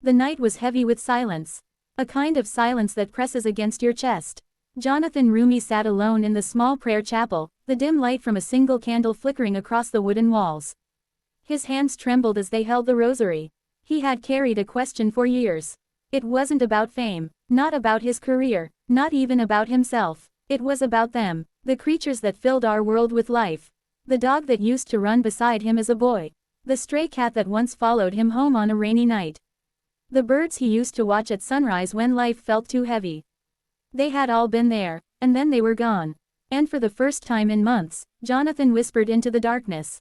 The night was heavy with silence. A kind of silence that presses against your chest. Jonathan Roumie sat alone in the small prayer chapel, the dim light from a single candle flickering across the wooden walls. His hands trembled as they held the rosary. He had carried a question for years. It wasn't about fame, not about his career, not even about himself. It was about them, the creatures that filled our world with life. The dog that used to run beside him as a boy. The stray cat that once followed him home on a rainy night. The birds he used to watch at sunrise when life felt too heavy. They had all been there, and then they were gone. And for the first time in months, Jonathan whispered into the darkness.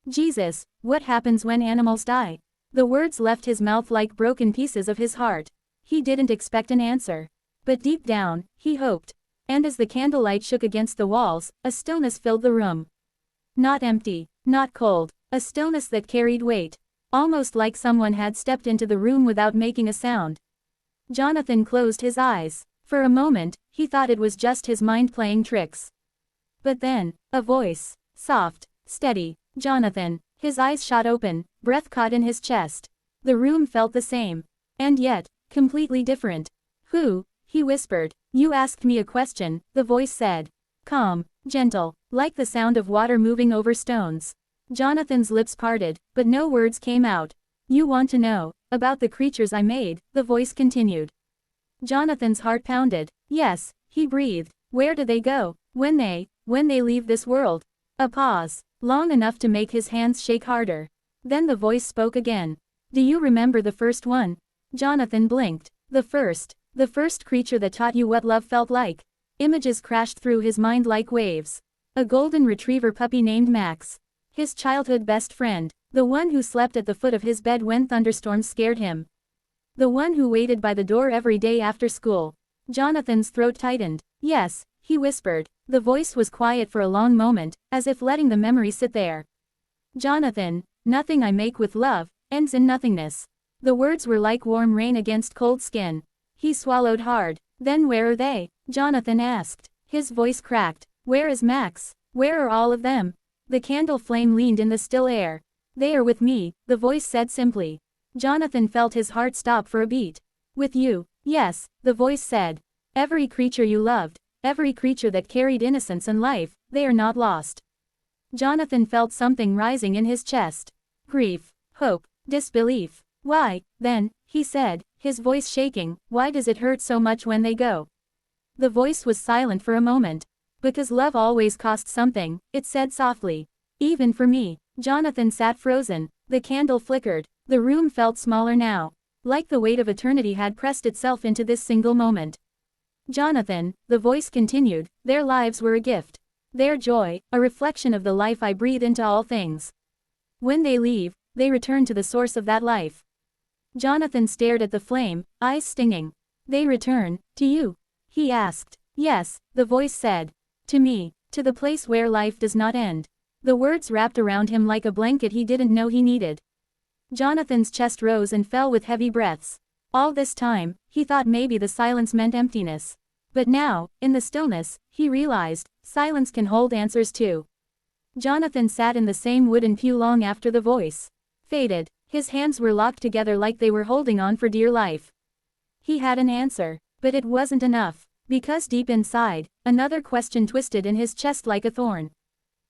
Jesus, what happens when animals die? The words left his mouth like broken pieces of his heart. He didn't expect an answer. But deep down, he hoped. And as the candlelight shook against the walls, a stillness filled the room. Not empty, not cold, a stillness that carried weight. Almost like someone had stepped into the room without making a sound. Jonathan closed his eyes. For a moment, he thought it was just his mind playing tricks. But then, a voice. Soft, steady. Jonathan. His eyes shot open, breath caught in his chest. The room felt the same. And yet, completely different. Who? He whispered. You asked me a question, the voice said. Calm, gentle, like the sound of water moving over stones. Jonathan's lips parted, but no words came out. You want to know about the creatures I made, the voice continued. Jonathan's heart pounded. Yes, he breathed. Where do they go, when they leave this world? A pause, long enough to make his hands shake harder. Then the voice spoke again. Do you remember the first one? Jonathan blinked. The first creature that taught you what love felt like. Images crashed through his mind like waves. A golden retriever puppy named Max. His childhood best friend. The one who slept at the foot of his bed when thunderstorms scared him. The one who waited by the door every day after school. Jonathan's throat tightened. Yes, he whispered. The voice was quiet for a long moment, as if letting the memory sit there. Jonathan, nothing I make with love ends in nothingness. The words were like warm rain against cold skin. He swallowed hard. Then where are they? Jonathan asked. His voice cracked. Where is Max? Where are all of them? The candle flame leaned in the still air. They are with me, the voice said simply. Jonathan felt his heart stop for a beat. With you, yes, the voice said. Every creature you loved, every creature that carried innocence and life, they are not lost. Jonathan felt something rising in his chest. Grief, hope, disbelief. Why, then, he said, his voice shaking, why does it hurt so much when they go? The voice was silent for a moment. Because love always costs something, it said softly. Even for me. Jonathan sat frozen. The candle flickered. The room felt smaller now. Like the weight of eternity had pressed itself into this single moment. Jonathan, the voice continued, their lives were a gift. Their joy, a reflection of the life I breathe into all things. When they leave, they return to the source of that life. Jonathan stared at the flame, eyes stinging. They return, to you? He asked. Yes, the voice said. To me, to the place where life does not end. The words wrapped around him like a blanket he didn't know he needed. Jonathan's chest rose and fell with heavy breaths. All this time, he thought maybe the silence meant emptiness. But now, in the stillness, he realized, silence can hold answers too. Jonathan sat in the same wooden pew long after the voice faded. His hands were locked together like they were holding on for dear life. He had an answer, but it wasn't enough. Because deep inside, another question twisted in his chest like a thorn.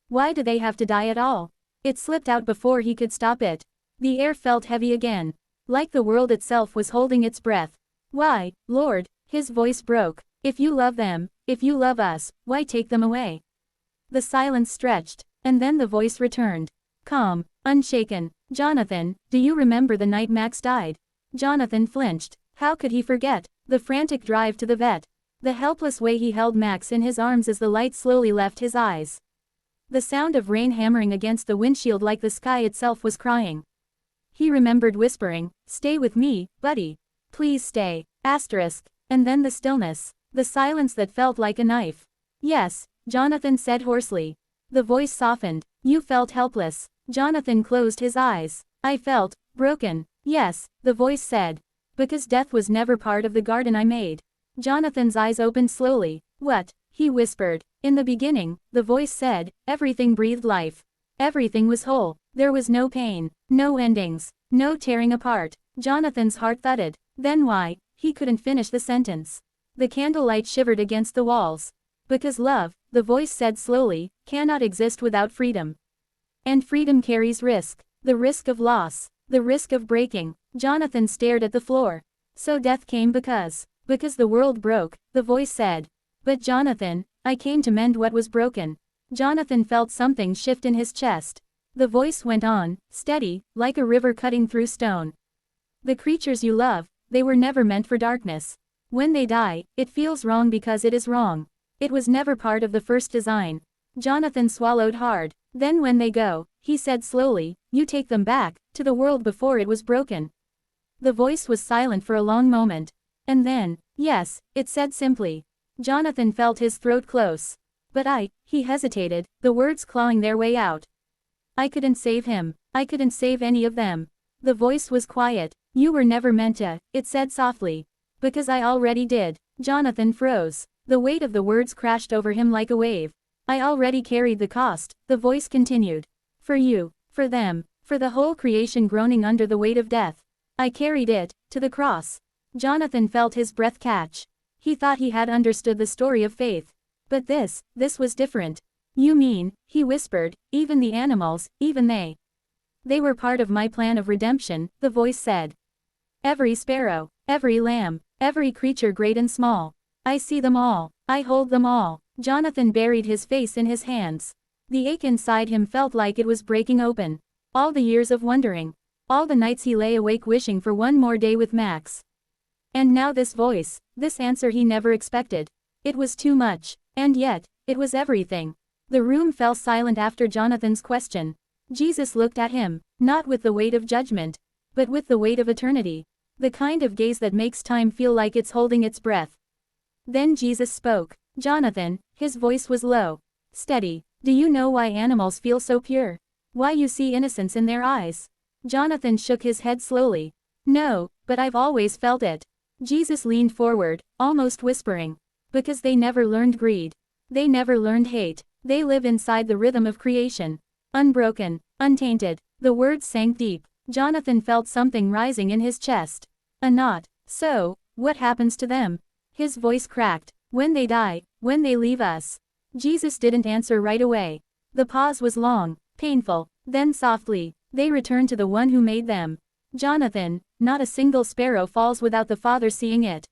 Why do they have to die at all? It slipped out before he could stop it. The air felt heavy again. Like the world itself was holding its breath. Why, Lord? His voice broke. If you love them, if you love us, why take them away? The silence stretched, and then the voice returned. Calm, unshaken. Jonathan, do you remember the night Max died? Jonathan flinched. How could he forget? The frantic drive to the vet. The helpless way he held Max in his arms as the light slowly left his eyes. The sound of rain hammering against the windshield like the sky itself was crying. He remembered whispering, "Stay with me, buddy. Please stay." And then the stillness. The silence that felt like a knife. Yes, Jonathan said hoarsely. The voice softened. You felt helpless. Jonathan closed his eyes. I felt broken. Yes, the voice said. Because death was never part of the garden I made. Jonathan's eyes opened slowly. What? He whispered. In the beginning, the voice said, everything breathed life. Everything was whole. There was no pain, no endings, no tearing apart. Jonathan's heart thudded. Then why? He couldn't finish the sentence. The candlelight shivered against the walls. Because love, the voice said slowly, cannot exist without freedom. And freedom carries risk. The risk of loss. The risk of breaking. Jonathan stared at the floor. So death came because the world broke, the voice said. But Jonathan, I came to mend what was broken. Jonathan felt something shift in his chest. The voice went on, steady, like a river cutting through stone. The creatures you love, they were never meant for darkness. When they die, it feels wrong because it is wrong. It was never part of the first design. Jonathan swallowed hard. Then when they go, he said slowly, you take them back, to the world before it was broken. The voice was silent for a long moment. And then, yes, it said simply. Jonathan felt his throat close. But he hesitated, the words clawing their way out. I couldn't save him. I couldn't save any of them. The voice was quiet. You were never meant to, it said softly. Because I already did. Jonathan froze. The weight of the words crashed over him like a wave. I already carried the cost, the voice continued. For you, for them, for the whole creation groaning under the weight of death. I carried it, to the cross. Jonathan felt his breath catch. He thought he had understood the story of faith. But this was different. You mean, he whispered, even the animals, even they. They were part of my plan of redemption, the voice said. Every sparrow, every lamb, every creature great and small. I see them all, I hold them all. Jonathan buried his face in his hands. The ache inside him felt like it was breaking open. All the years of wondering. All the nights he lay awake wishing for one more day with Max. And now this voice, this answer he never expected. It was too much, and yet, it was everything. The room fell silent after Jonathan's question. Jesus looked at him, not with the weight of judgment, but with the weight of eternity. The kind of gaze that makes time feel like it's holding its breath. Then Jesus spoke. Jonathan, his voice was low, steady. Do you know why animals feel so pure? Why you see innocence in their eyes? Jonathan shook his head slowly. No, but I've always felt it. Jesus leaned forward, almost whispering. Because they never learned greed. They never learned hate. They live inside the rhythm of creation. Unbroken, untainted. The words sank deep. Jonathan felt something rising in his chest. A knot. So, what happens to them? His voice cracked. When they die, when they leave us. Jesus didn't answer right away. The pause was long, painful. Then softly, they return to the one who made them. Jonathan, not a single sparrow falls without the Father seeing it.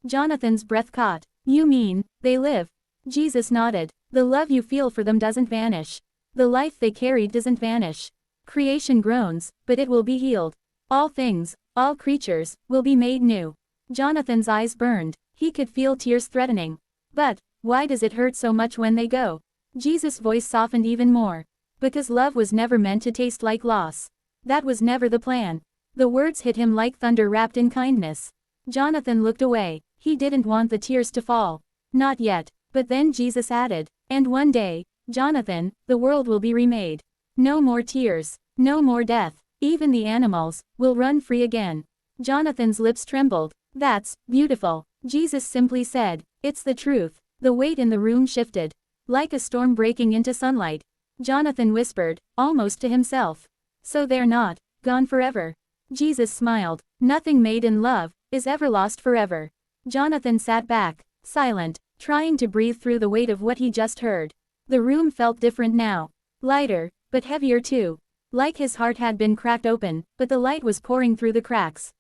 Jonathan's breath caught. You mean, they live? Jesus nodded. The love you feel for them doesn't vanish. The life they carried doesn't vanish. Creation groans, but it will be healed. All things, all creatures, will be made new. Jonathan's eyes burned. He could feel tears threatening. But, why does it hurt so much when they go? Jesus' voice softened even more. Because love was never meant to taste like loss. That was never the plan. The words hit him like thunder wrapped in kindness. Jonathan looked away. He didn't want the tears to fall. Not yet. But then Jesus added, and one day, Jonathan, the world will be remade. No more tears. No more death. Even the animals will run free again. Jonathan's lips trembled. That's beautiful. Jesus simply said, it's the truth. The weight in the room shifted. Like a storm breaking into sunlight. Jonathan whispered, almost to himself. So they're not gone forever. Jesus smiled. Nothing made in love is ever lost forever. Jonathan sat back, silent, trying to breathe through the weight of what he just heard. The room felt different now. Lighter, but heavier too. Like his heart had been cracked open, but the light was pouring through the cracks.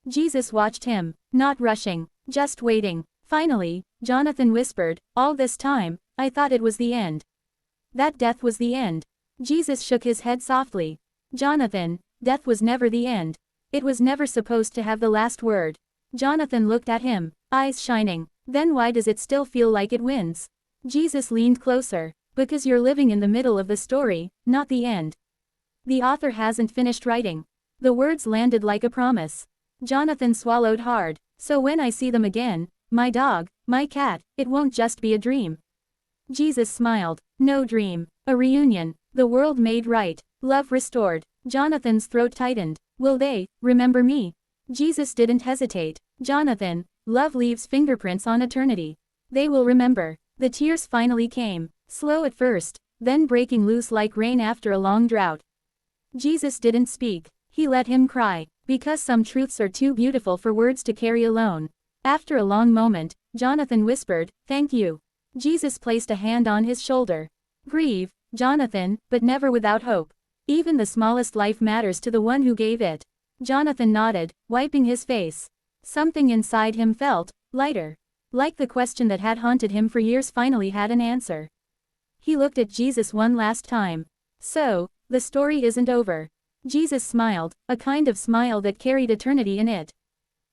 Jesus watched him, not rushing, just waiting. Finally, Jonathan whispered, all this time, I thought it was the end. That death was the end. Jesus shook his head softly. Jonathan, death was never the end. It was never supposed to have the last word. Jonathan looked at him, eyes shining. Then why does it still feel like it wins? Jesus leaned closer. Because you're living in the middle of the story, not the end. The author hasn't finished writing. The words landed like a promise. Jonathan swallowed hard. So when I see them again, my dog, my cat, it won't just be a dream. Jesus smiled. No dream. A reunion. The world made right. Love restored. Jonathan's throat tightened. Will they remember me? Jesus didn't hesitate. Jonathan, love leaves fingerprints on eternity. They will remember. The tears finally came. Slow at first, then breaking loose like rain after a long drought. Jesus didn't speak. He let him cry. Because some truths are too beautiful for words to carry alone. After a long moment, Jonathan whispered, "Thank you." Jesus placed a hand on his shoulder. "Grieve, Jonathan, but never without hope. Even the smallest life matters to the one who gave it." Jonathan nodded, wiping his face. Something inside him felt lighter. Like the question that had haunted him for years finally had an answer. He looked at Jesus one last time. "So, the story isn't over." Jesus smiled, a kind of smile that carried eternity in it.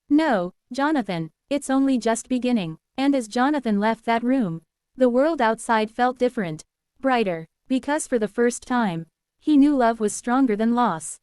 "No, Jonathan, it's only just beginning." And as Jonathan left that room, the world outside felt different, brighter, because for the first time, he knew love was stronger than loss.